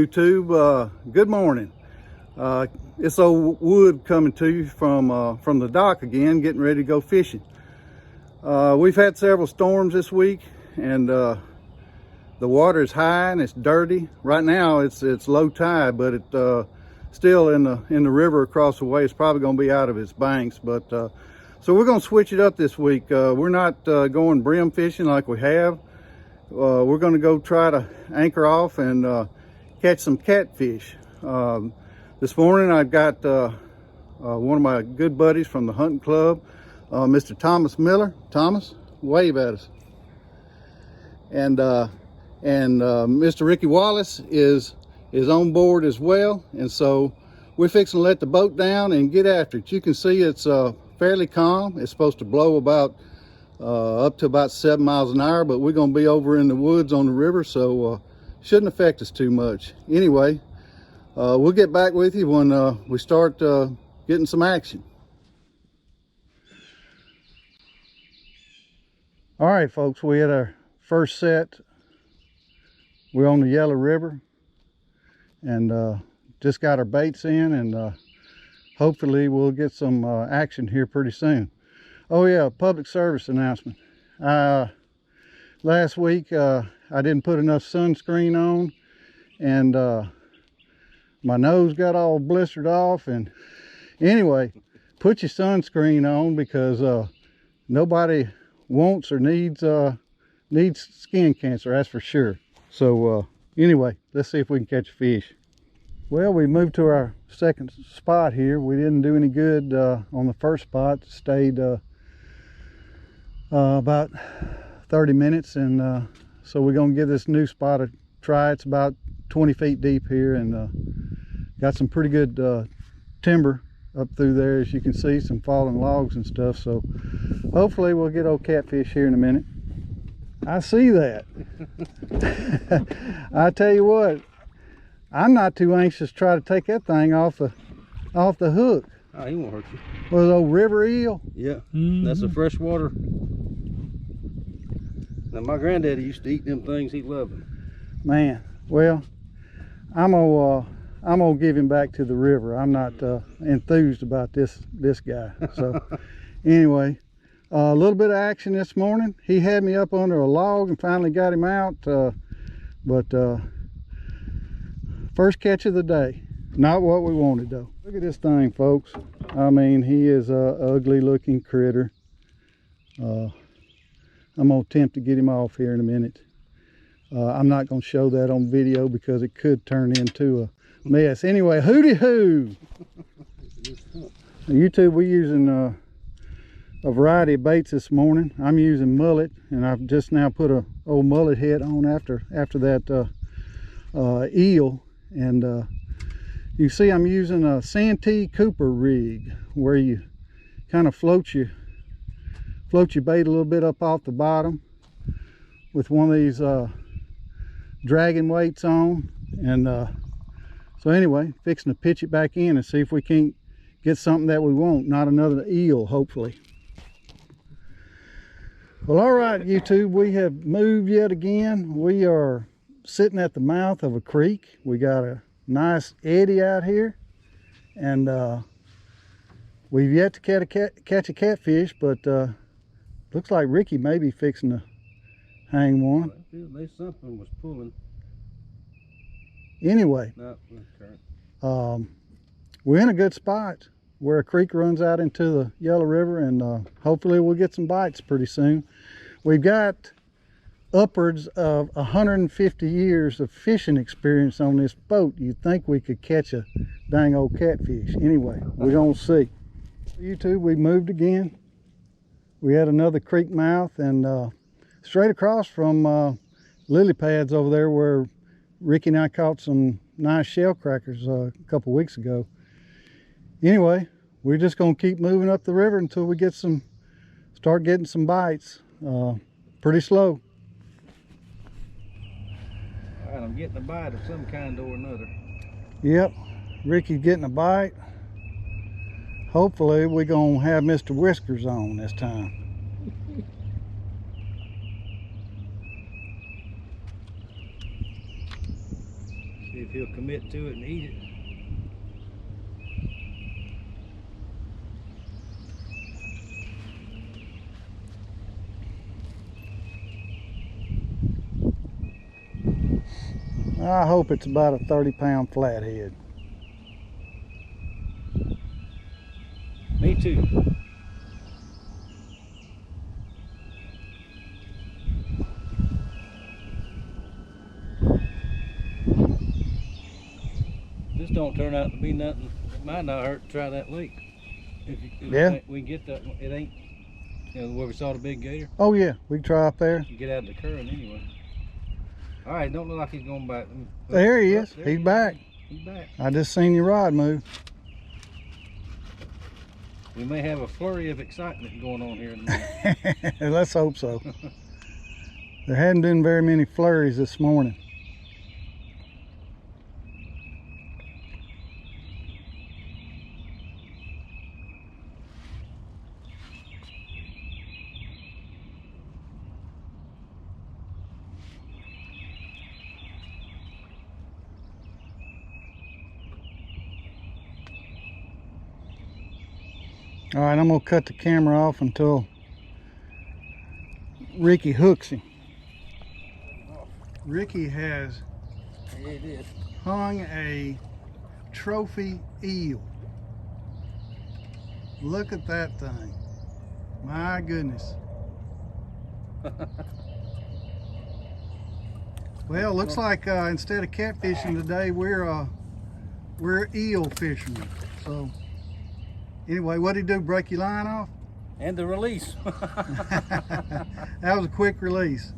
YouTube. Good morning. It's old Wood coming to you from the dock again, getting ready to go fishing. We've had several storms this week, and the water is high and it's dirty. Right now it's low tide, but it's still in the river across the way. It's probably going to be out of its banks, but so we're going to switch it up this week. We're not going brim fishing like we have. We're going to go try to anchor off and catch some catfish. This morning I've got one of my good buddies from the hunting club, Mr. Thomas Miller. Thomas, wave at us. And Mr. Ricky Wallace is on board as well, and so we're fixing to let the boat down and get after it. You can see it's fairly calm. It's supposed to blow about up to about 7 miles an hour, but we're going to be over in the woods on the river, so shouldn't affect us too much. Anyway, we'll get back with you when we start getting some action. All right, folks, we had our first set. We're on the Yellow River and just got our baits in, and hopefully we'll get some action here pretty soon. Oh yeah, public service announcement. Last week I didn't put enough sunscreen on, and my nose got all blistered off. And anyway, put your sunscreen on, because nobody wants or needs skin cancer, that's for sure. So anyway, let's see if we can catch a fish. Well, we moved to our second spot here. We didn't do any good on the first spot. Stayed about 30 minutes, and so we're going to give this new spot a try. It's about 20 feet deep here, and got some pretty good timber up through there, as you can see, some fallen logs and stuff. So hopefully we'll get old catfish here in a minute. I see that. I tell you what, I'm not too anxious to try to take that thing off the hook. Oh, he won't hurt you. Was it old river eel? Yeah, that's a freshwater. Now, my granddaddy used to eat them things. He loved them. Man, well, I'm gonna give him back to the river. I'm not enthused about this guy. So anyway, a little bit of action this morning. He had me up under a log and finally got him out. But first catch of the day. Not what we wanted though. Look at this thing, folks. I mean, he is a ugly looking critter. I'm gonna attempt to get him off here in a minute. I'm not gonna show that on video because it could turn into a mess. Anyway, hooty hoo. YouTube, we're using a variety of baits this morning. I'm using mullet, and I've just now put a old mullet head on after that eel, and you see I'm using a Santee Cooper rig, where you kind of float your bait a little bit up off the bottom with one of these dragging weights on. And so anyway, fixing to pitch it back in and see if we can't get something that we want, not another eel, hopefully. Well, all right, YouTube, we have moved yet again. We are sitting at the mouth of a creek. We got a nice eddy out here, and we've yet to catch a catfish, but looks like Ricky may be fixing to hang one. There's something was pulling. Anyway, No, okay. We're in a good spot where a creek runs out into the Yellow River, and hopefully we'll get some bites pretty soon. We've got upwards of 150 years of fishing experience on this boat. You'd think we could catch a dang old catfish. Anyway, we're gonna see. YouTube, we moved again. We had another creek mouth, and straight across from lily pads over there where Ricky and I caught some nice shell crackers a couple weeks ago. Anyway, we're just gonna keep moving up the river until we get start getting some bites. Pretty slow. All right, I'm getting a bite of some kind or another. Yep, Ricky's getting a bite. Hopefully we're gonna have Mr. Whiskers on this time. See if he'll commit to it and eat it. I hope it's about a 30-pound flathead. Me too. This don't turn out to be nothing. It might not hurt to try that lake. If Yeah. we can get that, it ain't, you know, where we saw the big gator. Oh yeah, we can try up there. You get out of the current anyway. All right, don't look like he's gonna bite. There he is. There He's back. He's back. I just seen your rod move. We may have a flurry of excitement going on here in a minute. Let's hope so. There hadn't been very many flurries this morning. All right, I'm gonna cut the camera off until Ricky hooks him. Ricky has Yeah, it is. hung a trophy eel. Look at that thing. My goodness. Well, looks like instead of catfishing today, we're eel fishermen. So anyway, what'd he do? Break your line off? And the release. That was a quick release.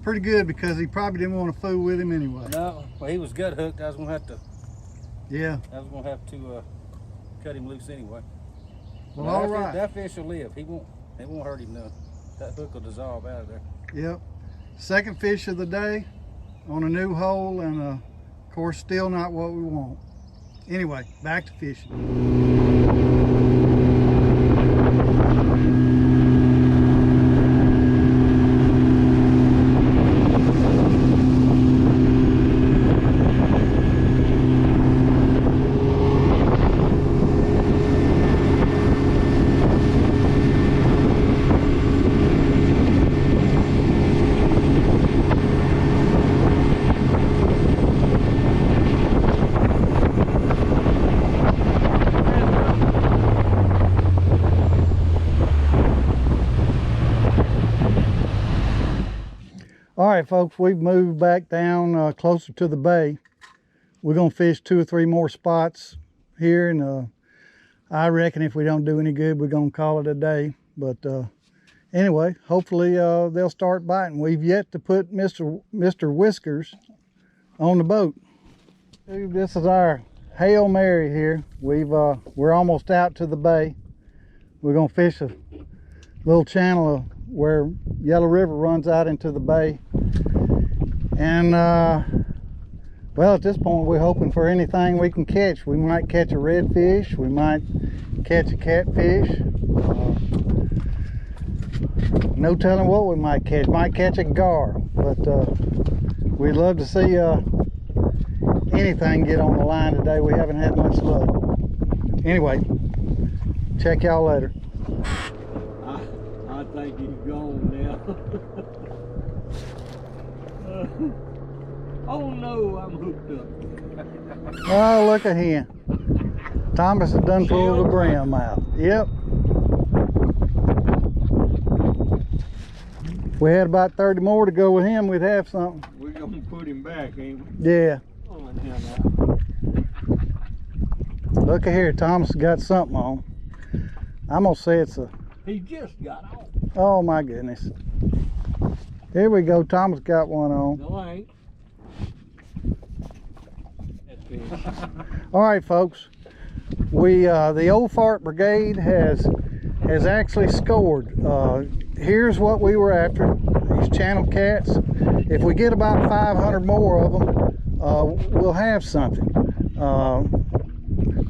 Pretty good because he probably didn't want to fool with him anyway. No, well, he was gut hooked. I was gonna have to cut him loose anyway. Well, No, all that right. That fish will live. It won't hurt him none. That hook will dissolve out of there. Yep. Second fish of the day on a new hole, and of course still not what we want. Anyway, back to fishing. All right, folks, we've moved back down closer to the bay. We're gonna fish 2 or 3 more spots here, and I reckon if we don't do any good, we're gonna call it a day. But anyway, hopefully they'll start biting. We've yet to put Mr. Whiskers on the boat. This is our Hail Mary here. We're almost out to the bay. We're gonna fish a little channel where Yellow River runs out into the bay. And well, at this point we're hoping for anything we can catch. We might catch a redfish, we might catch a catfish, no telling what we might catch a gar, but we'd love to see anything get on the line today. We haven't had much luck. Anyway, check y'all later. I think he's gone now. Oh no, I'm hooked up. Oh, look at him. Thomas has done pulled the brim out. Yep. If we had about 30 more to go with him, we'd have something. We're gonna put him back, ain't we? Yeah. Oh, now. Look at here, Thomas got something on. I'm gonna say it's a... He just got off. Oh my goodness. Here we go, Thomas got one on. No, I ain't. That's fish. All right, folks. The Old Fart Brigade has actually scored. Here's what we were after, these channel cats. If we get about 500 more of them, we'll have something.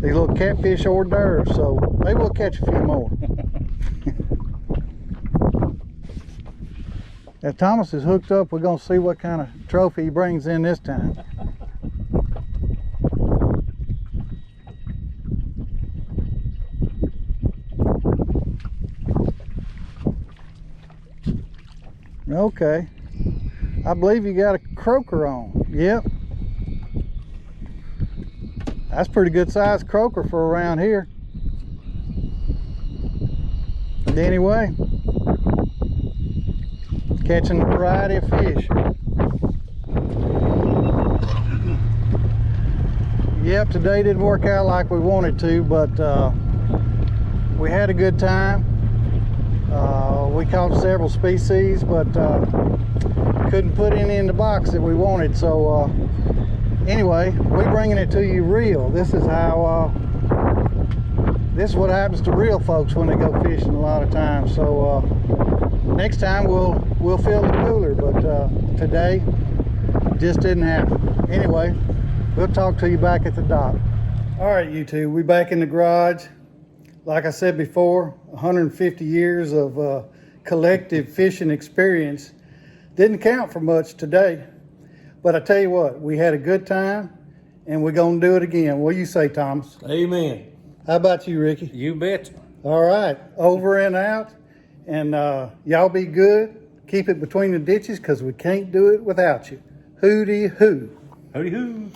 These little catfish hors d'oeuvres, so maybe we'll catch a few more. If Thomas is hooked up, we're gonna see what kind of trophy he brings in this time. Okay. I believe you got a croaker on. Yep. That's pretty good sized croaker for around here. But anyway, catching a variety of fish. Yep, today didn't work out like we wanted to, but we had a good time. We caught several species, but couldn't put any in the box that we wanted. So anyway, we're bringing it to you real. This is how this is what happens to real folks when they go fishing a lot of times. So next time we'll fill the cooler, but today just didn't happen. Anyway, we'll talk to you back at the dock. All right, YouTube, we back in the garage. Like I said before, 150 years of collective fishing experience didn't count for much today. But I tell you what, we had a good time, and we're gonna do it again. What do you say, Thomas? Amen. How about you, Ricky? You bet. All right, over and out. And y'all be good. Keep it between the ditches, because we can't do it without you. Hooty hoo. Howdy hoo.